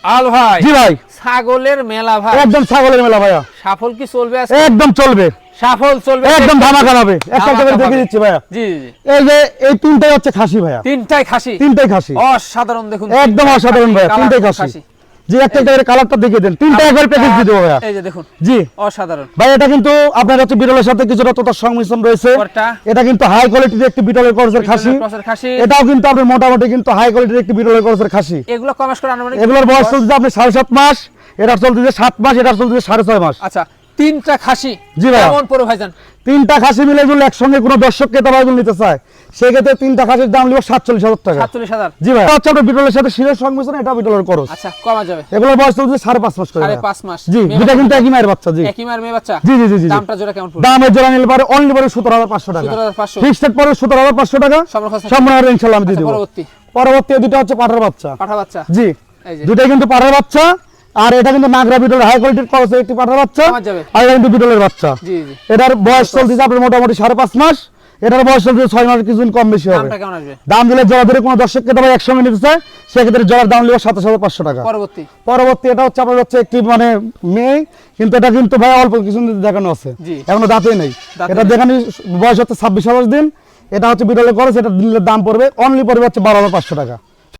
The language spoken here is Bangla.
আল ভাই জি ভাই ছাগলের মেলা ভাই একদম ছাগলের মেলা ভাইয়া সাফল কি চলবে আজকে একদম চলবে সাফল চলবে একদম ধামাকা হবে একটা ধামাকা করে দেখে হবে। দিচ্ছি ভাইয়া জি জি এই যে এই তিনটাই হচ্ছে খাসি ভাইয়া তিনটাই খাসি তিনটাই খাসি অসাধারণ দেখুন একদম অসাধারণ ভাইয়া কালার তিনটাই খাসি জি একটা করে কালারটা দেখিয়ে দেন তিনটা একবার প্যাকেজ দিয়ে দেবো ভাইয়া এই যে দেখুন জি অসাধারণ ভাই এটা কিন্তু আপনার হচ্ছে বিরলের সাথে কিছুটা তোতার সংমিশ্রণ রয়েছে ওরটা এটা কিন্তু হাই কোয়ালিটির একটি বিরলের ক্রসের খাসি ক্রসের খাসি এটাও কিন্তু আপনার মোটামুটি কিন্তু হাই কোয়ালিটির একটি বিরলের ক্রসের খাসি এগুলো কমাস করে আনুমানিক এগুলোর বয়স চলছে আপনি 7.5 মাস এটা চলছে 7 মাস এটা চলছে 6.5 মাস আচ্ছা তিনটা খাসি জি ভাইয়া। কেমন পড়ে ভাইজান তিনটা খাসি মিলে যদি একসঙ্গে কোনো দর্শক ক্রেতা ভাই নিতে চায় সেক্ষেত্রে তিনটা খাসির দাম নিব 47,000 টাকা 47,000 জি ভাই হচ্ছে আপনার বিটলের সাথে শিরের সংমিশ্রণ এটা বিটলের ক্রস আচ্ছা কমা যাবে এগুলোর বয়স চলছে 5.5 মাস করে ভাইয়া। 5.5 মাস জি মেয়ে দুটা কিন্তু বাচ্চা? একই মায়ের বাচ্চা জি একই মার মেয়ে বাচ্চা জি জি জি জি দামটা জোড়া কেমন পড়বে দামের জোড়া নিলে পারে অনলি পারে 17,500 টাকা 17,500 ফিক্সড পরে 17,500 টাকা সম্পূর্ণ খরচ সম্পূর্ণ ইনশাআল্লাহ আমি দিয়ে আচ্ছা, দেব পরবর্তী পরবর্তী দুটো হচ্ছে পাঠার বাচ্চা পাঠা বাচ্চা জি এই যে দুটাই কিন্তু পাঠার বাচ্চা আর এটা কিন্তু নাগরা বিটলের হাই কোয়ালিটির ক্রসের একটি পাঠার বাচ্চা কমা যাবে আর এটা কিন্তু বিটলের বাচ্চা জি জি এটার বয়স চলতেছে আপনার মোটামুটি 5.5 মাস এটার বয়স চলছে 6 মাস কিছুদিন কম বেশি হবে দামটা কেমন আসবে দাম দিলে জোড়া ধরে কোনো দর্শককে তবে একসঙ্গে নিতে চায় সেক্ষেত্রে জোড়ার দাম নেবে 27,500 টাকা পরবর্তী পরবর্তী এটা হচ্ছে আপনার হচ্ছে একটি মানে মেয়ে কিন্তু এটা কিন্তু ভাই অল্প কিছু দেখানো আছে জি। এখনো দাঁতে নেই দাঁতে এটা নেই। দেখানি বয়স হচ্ছে 26 দিন এটা হচ্ছে বিরলের খরচ এটা দিলে দাম পড়বে অনলি পড়বে হচ্ছে 12,500 টাকা